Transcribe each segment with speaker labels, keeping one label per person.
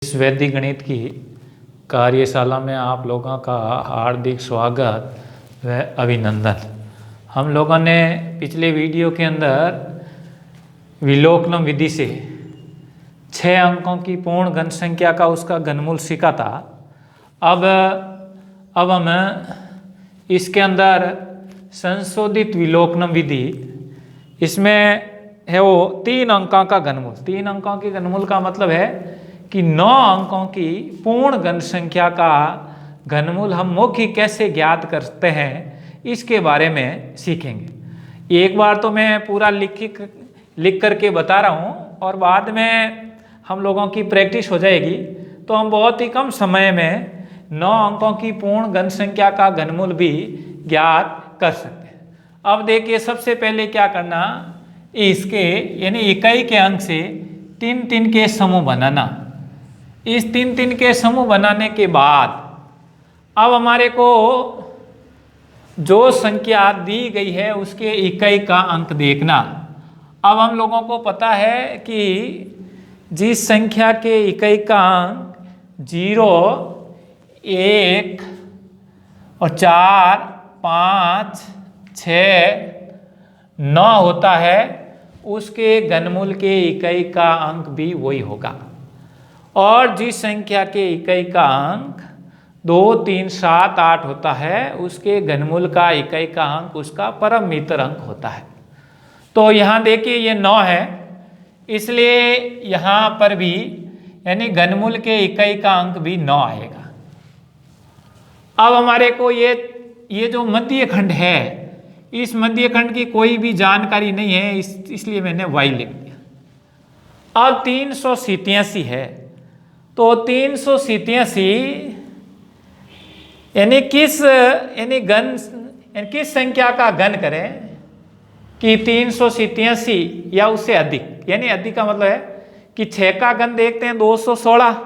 Speaker 1: इस वैदिक गणित की कार्यशाला में आप लोगों का हार्दिक स्वागत व अभिनंदन। हम लोगों ने पिछले वीडियो के अंदर विलोकनम विधि से 6 अंकों की पूर्ण घन संख्या का उसका घनमूल सीखा था। अब हम इसके अंदर संशोधित विलोकनम विधि, इसमें है वो 3 अंकों का घनमूल। 3 अंकों के घनमूल का मतलब है कि 9 अंकों की पूर्ण घन संख्या का घनमूल हम मुख्य कैसे ज्ञात करते हैं, इसके बारे में सीखेंगे। एक बार तो मैं पूरा लिख करके बता रहा हूँ और बाद में हम लोगों की प्रैक्टिस हो जाएगी तो हम बहुत ही कम समय में 9 अंकों की पूर्ण घन संख्या का घनमूल भी ज्ञात कर सकते हैं। अब देखिए, सबसे पहले क्या करना, इसके यानी इकाई के अंक से 3-3 के समूह बनाना। इस 3-3 के समूह बनाने के बाद अब हमारे को जो संख्या दी गई है उसके इकाई का अंक देखना। अब हम लोगों को पता है कि जिस संख्या के इकाई का अंक 0, 1 और 4, 5, 6, 9 होता है, उसके घनमूल के इकाई का अंक भी वही होगा। और जिस संख्या के इकाई का अंक 2, 3, 7, 8 होता है, उसके घनमूल का इकाई का अंक उसका परम मित्र अंक होता है। तो यहाँ देखिए ये 9 है, इसलिए यहाँ पर भी यानी घनमूल के इकाई का अंक भी 9 आएगा। अब हमारे को ये जो मध्य खंड है, इस मध्य खंड की कोई भी जानकारी नहीं है, इसलिए मैंने y लिख दिया। अब 387 है, तो 387 यानी किस संख्या का घन करें कि 387 या उससे अधिक, यानी अधिक का मतलब है कि 6 का घन देखते हैं 216,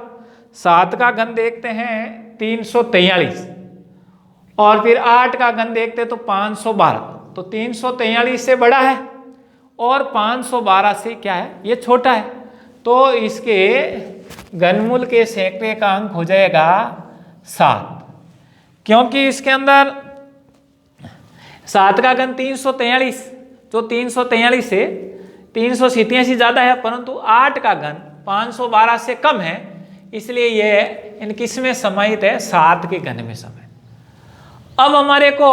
Speaker 1: 7 का घन देखते हैं 343 और फिर 8 का घन देखते हैं तो 512। तो 343 से बड़ा है और 512 से क्या है, ये छोटा है। तो इसके घनमूल के सैकड़े का अंक हो जाएगा 7, क्योंकि इसके अंदर 7 का घन 343, जो 343 से 387 ज़्यादा है, परंतु 8 का घन 512 से कम है, इसलिए ये किसमें समाहित है, 7 के घन में समाहित। अब हमारे को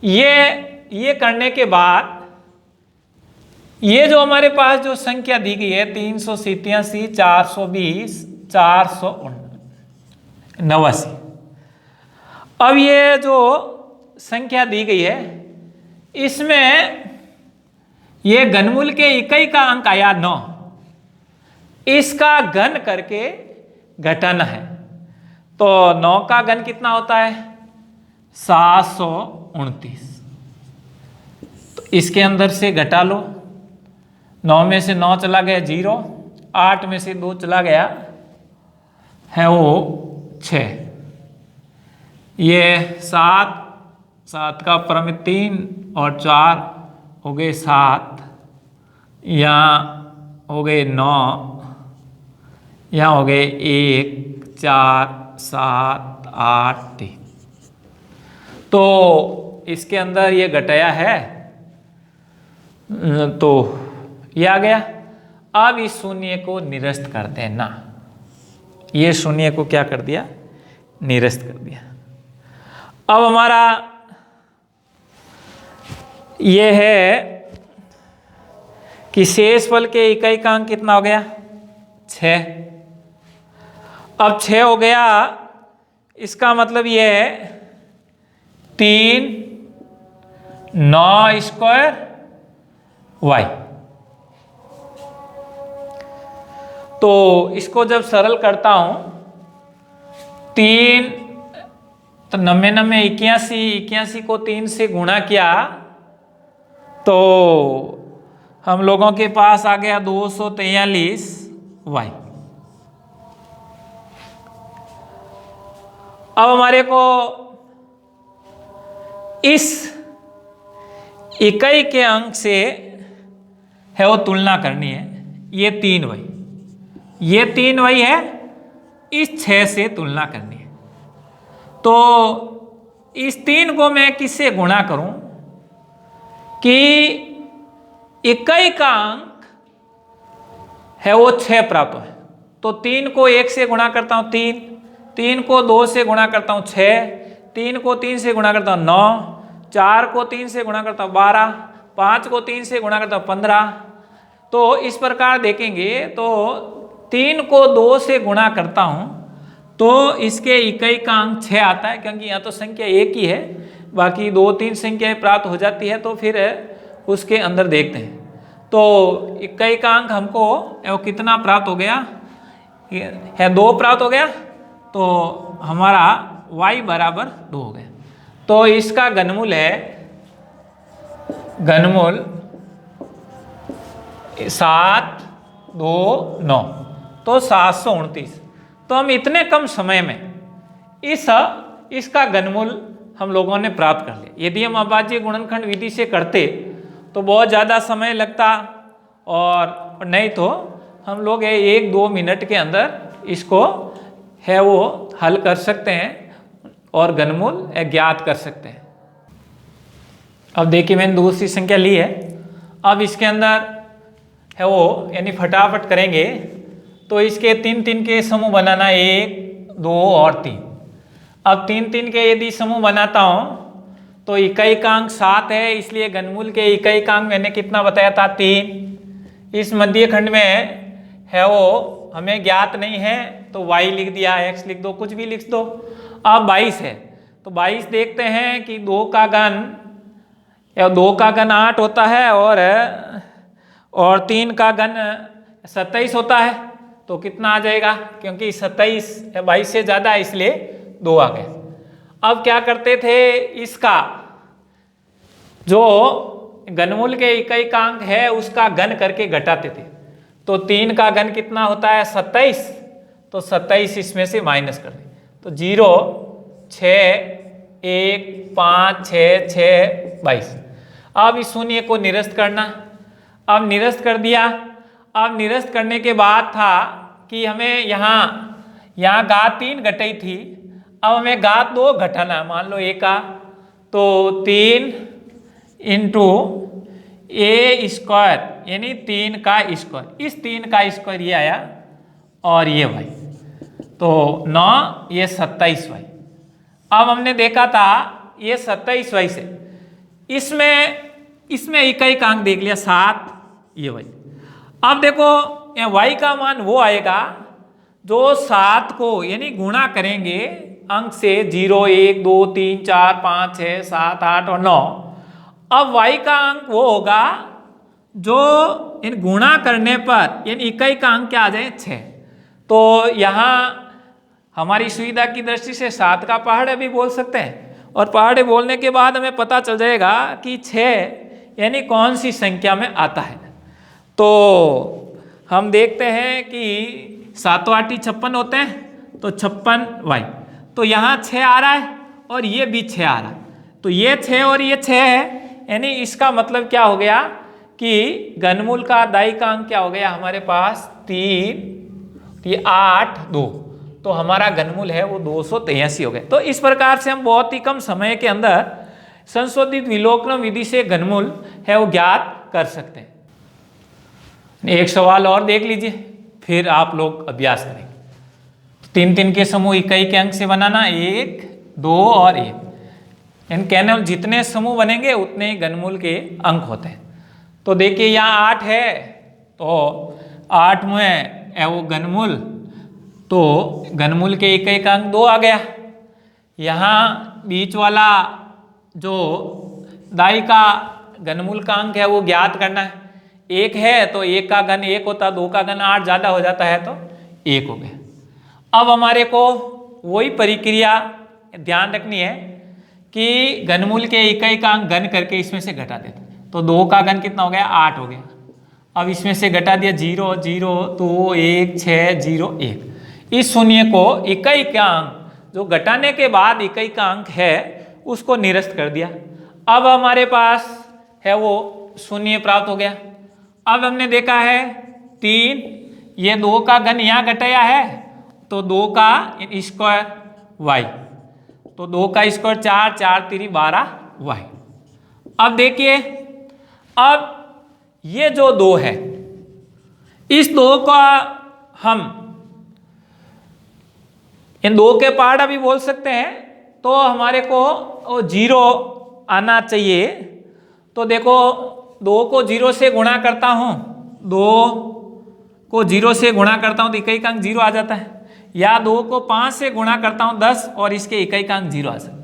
Speaker 1: ये करने के बाद ये जो हमारे पास जो संख्या दी गई है 387, 420, 489, अब ये जो संख्या दी गई है इसमें ये घनमूल के इकाई का अंक आया 9, इसका घन करके घटाना है। तो 9 का घन कितना होता है, 729। तो इसके अंदर से घटा लो, 9 में से 9 चला गया 0, 8 में से 2 चला गया है वो 6, ये 7 का परम 3 और 4 हो गए 7, यहाँ हो गए 9, यहाँ हो गए 1, 4, 7, 8, 3। तो इसके अंदर ये घटाया है तो ये आ गया। अब इस शून्य को निरस्त कर देना, ये शून्य को क्या कर दिया, निरस्त कर दिया। अब हमारा ये है कि शेषफल के इकाई का अंक कितना हो गया, 6। अब 6 हो गया, इसका मतलब ये है 3, 9 स्क्वायर y। तो इसको जब सरल करता हूं 3 तो 99, 81 को 3 से गुणा किया तो हम लोगों के पास आ गया 243 y। अब हमारे को इस इकाई के अंक से है वो तुलना करनी है, ये 3 y। ये 3 वही है, इस 6 से तुलना करनी है। तो इस 3 को मैं किससे गुणा करूं कि इकाई का अंक है वो 6 प्राप्त है। तो 3 को 1 से गुणा करता हूं 3, 3 को 2 से गुणा करता हूं 6, 3 को 3 से गुणा करता हूं 9, 4 को 3 से गुणा करता हूं 12, 5 को 3 से गुणा करता हूं 15। तो इस प्रकार देखेंगे तो 3 को 2 से गुणा करता हूं तो इसके इकाई का अंक 6 आता है, क्योंकि यहाँ तो संख्या एक ही है, बाकी 2-3 संख्याएं प्राप्त हो जाती है। तो फिर उसके अंदर देखते हैं। तो इकाई का अंक हमको वो कितना प्राप्त हो गया है, 2 प्राप्त हो गया। तो हमारा y बराबर 2 हो गया। तो इसका घनमूल है, घनमूल 7, 2, 9, तो 729। तो हम इतने कम समय में इसका घनमूल हम लोगों ने प्राप्त कर लिया। यदि हम अभाज्य गुणनखंड विधि से करते तो बहुत ज़्यादा समय लगता, और नहीं तो हम लोग 1-2 मिनट के अंदर इसको है वो हल कर सकते हैं और घनमूल ज्ञात कर सकते हैं। अब देखिए मैंने दूसरी संख्या ली है। अब इसके अंदर है वो यानी फटाफट करेंगे तो इसके 3-3 के समूह बनाना, 1, 2 और 3। अब 3-3 के यदि समूह बनाता हूँ तो इकाई का अंक 7 है, इसलिए घनमूल के इकाई का अंक मैंने कितना बताया था 3। इस मध्य खंड में है वो हमें ज्ञात नहीं है तो y लिख दिया, x लिख दो, कुछ भी लिख दो। अब 22 है तो 22 देखते हैं कि 2 का घन या 2 का घन 8 होता है और 3 का घन 27 होता है। तो कितना आ जाएगा, क्योंकि 27 22 से ज़्यादा है इसलिए 2 आ गए। अब क्या करते थे, इसका जो घनमूल के इकाई का अंक है उसका घन करके घटाते थे। तो 3 का घन कितना होता है 27, तो 27 इसमें से माइनस कर दें तो 0, 6, 1, 5, 6, 6, 22। अब इस शून्य को निरस्त करना। अब निरस्त कर दिया। अब निरस्त करने के बाद था कि हमें यहाँ घात 3 घटाई थी, अब हमें घात 2 घटाना। मान लो a का, तो 3 इंटू a स्क्वायर यानी 3 का स्क्वायर, इस 3 का स्क्वायर ये आया और ये y, तो 9 ये 27y। अब हमने देखा था ये 27y से इसमें इकाई का अंक देख लिया 7, ये y। अब देखो y का मान वो आएगा जो 7 को यानी गुणा करेंगे अंक से 0, 1, 2, 3, 4, 5, 6, 7, 8 और 9। अब y का अंक वो होगा जो इन गुणा करने पर यानी इकाई का अंक क्या आ जाए 6। तो यहाँ हमारी सुविधा की दृष्टि से 7 का पहाड़ भी बोल सकते हैं, और पहाड़े बोलने के बाद हमें पता चल जाएगा कि 6 यानी कौन सी संख्या में आता है। तो हम देखते हैं कि 7 8 56 होते हैं, तो 56y, तो यहाँ 6 आ रहा है और ये भी 6 आ रहा है, तो ये 6 और ये 6 है, यानी इसका मतलब क्या हो गया कि घनमूल का दाई का अंक क्या हो गया हमारे पास 3, 8, 2, तो हमारा घनमूल है वो 283 हो गए। तो इस प्रकार से हम बहुत ही कम समय के अंदर संशोधित विलोकन विधि से घनमूल है वो ज्ञात कर सकते हैं। एक सवाल और देख लीजिए, फिर आप लोग अभ्यास करेंगे। 3-3 के समूह इकाई के अंक से बनाना, 1, 2 और 1। इन कहने जितने समूह बनेंगे उतने ही घनमूल के अंक होते हैं। तो देखिए यहाँ 8 है, तो 8 में वो घनमूल, तो घनमूल के इकाई का अंक 2 आ गया। यहाँ बीच वाला जो दाई का घनमूल का अंक है वो ज्ञात करना है। 1 है तो 1 का घन 1 होता, 2 का घन 8 ज़्यादा हो जाता है तो 1 हो गया। अब हमारे को वही प्रक्रिया ध्यान रखनी है कि घनमूल के इकाई का अंक घन करके इसमें से घटा देते। तो 2 का घन कितना हो गया 8 हो गया। अब इसमें से घटा दिया 0, 0, 2, 1, 6, 0, 1। इस शून्य को इकाई का अंक जो घटाने के बाद इकाई का अंक है उसको निरस्त कर दिया। अब हमारे पास है वो शून्य प्राप्त हो गया। अब हमने देखा है 3 ये 2 का घन यहाँ घटाया है तो 2 का स्क्वायर y, तो 2 का स्क्वायर 4, 4 3 12 y। अब देखिए, अब ये जो 2 है, इस 2 का हम इन 2 के पार्ट अभी बोल सकते हैं, तो हमारे को 0 आना चाहिए। तो देखो 2 को 0 से गुणा करता हूँ, 2 को 0 से गुणा करता हूँ तो इकाई का अंक 0 आ जाता है, या 2 को 5 से गुणा करता हूँ 10 और इसके इकाई का अंक 0 आ जाता है।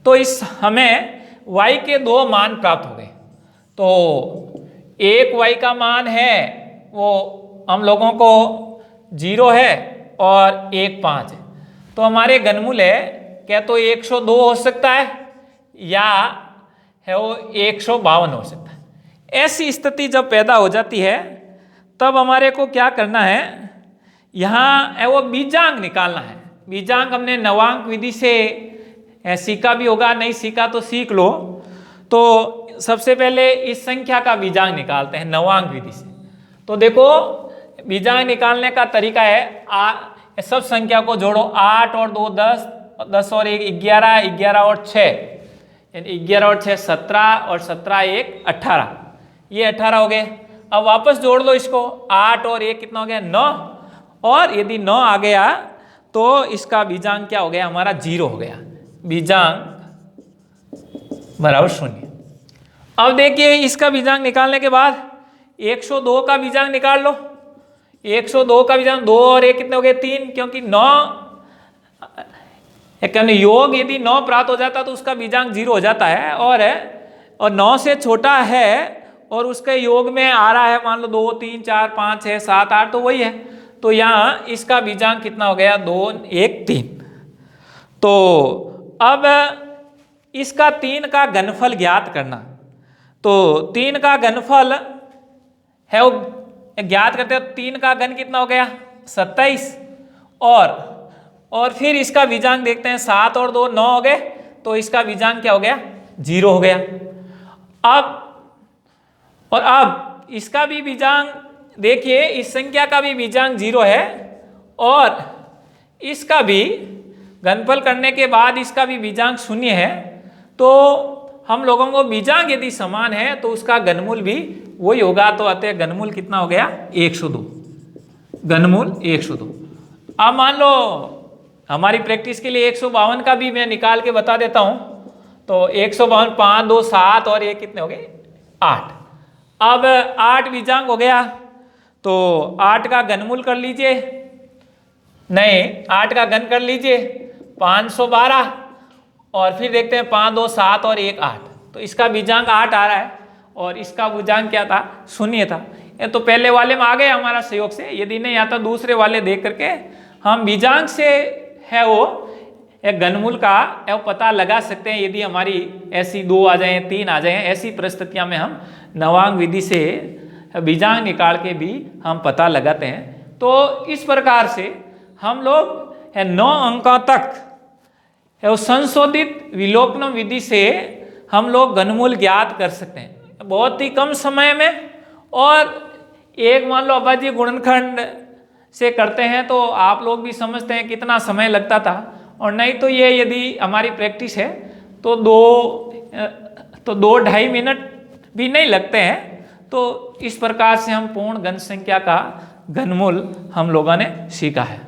Speaker 1: तो इस हमें y के 2 मान प्राप्त हो गए। तो एक y का मान है वो हम लोगों को 0 है और एक 5 है, तो हमारे घनमूल है क्या तो 102 हो सकता है या है वो 152 हो सकता है। ऐसी स्थिति जब पैदा हो जाती है तब हमारे को क्या करना है, यहाँ है वो बीजांक निकालना है। बीजांक हमने नवांक विधि से सीखा भी होगा, नहीं सीखा तो सीख लो। तो सबसे पहले इस संख्या का बीजांक निकालते हैं नवांक विधि से। तो देखो बीजांक निकालने का तरीका है, सब संख्या को जोड़ो, 8 और 2 10, 10 और 1 11, 11 और 6 यानी 11 और 6 17 और 17 1 18, ये 18 हो गए। अब वापस जोड़ लो इसको, 8 और 1 कितना हो गया 9, और यदि 9 आ गया तो इसका बीजांक क्या हो गया हमारा 0 हो गया, बीजांक बराबर 0। अब देखिए इसका बीजांक निकालने के बाद 102 का बीजांक निकाल लो। 102 का बीजांक 2 और 1 कितने हो गए 3, क्योंकि 9 योग यदि 9 प्राप्त हो जाता तो उसका बीजांक 0 हो जाता है, और 9 से छोटा है और उसके योग में आ रहा है मान लो 2 3 4 5 6 7 8, तो वही है। तो यहाँ इसका बीजांक कितना हो गया 2 1 3। तो अब इसका 3 का घनफल ज्ञात करना, तो 3 का घनफल है वो ज्ञात करते हो, 3 का घन कितना हो गया 27, और फिर इसका बीजांक देखते हैं, 7 और 2 9 हो गए, तो इसका बीजांक क्या हो गया 0 हो गया। अब इसका भी बीजांक देखिए, इस संख्या का भी बीजांक 0 है और इसका भी घनफल करने के बाद इसका भी बीजांक 0 है। तो हम लोगों को बीजांक यदि समान है तो उसका घनमूल भी वही होगा, तो अतः घनमूल कितना हो गया 102, घनमूल 102। अब मान लो हमारी प्रैक्टिस के लिए 152 का भी मैं निकाल के बता देता हूं। तो 152 5 2 7 और ये कितने हो गए 8। अब 8 बीजांक हो गया, तो 8 का घनमूल कर लीजिए, नहीं 8 का घन कर लीजिए 512, और फिर देखते हैं 5 2 7 और 1 8, तो इसका बीजांक 8 आ रहा है और इसका बीजांक क्या था 0 था। ये तो पहले वाले में आ गए हमारा सहयोग से, यदि नहीं आता दूसरे वाले देख करके हम बीजांक से है वो एक घनमूल का है वो पता लगा सकते हैं। यदि हमारी ऐसी 2 आ जाए 3 आ जाए, ऐसी परिस्थितियां में हम नवांक विधि से बीजांक निकाल के भी हम पता लगाते हैं। तो इस प्रकार से हम लोग 9 अंकों तक संशोधित विलोपन विधि से हम लोग घनमूल ज्ञात कर सकते हैं बहुत ही कम समय में। और एक मान लो अभाज्य गुणनखंड से करते हैं तो आप लोग भी समझते हैं कितना समय लगता था, और नहीं तो ये यदि हमारी प्रैक्टिस है तो 2-2.5 मिनट भी नहीं लगते हैं। तो इस प्रकार से हम पूर्ण घन संख्या का घनमूल हम लोगों ने सीखा है।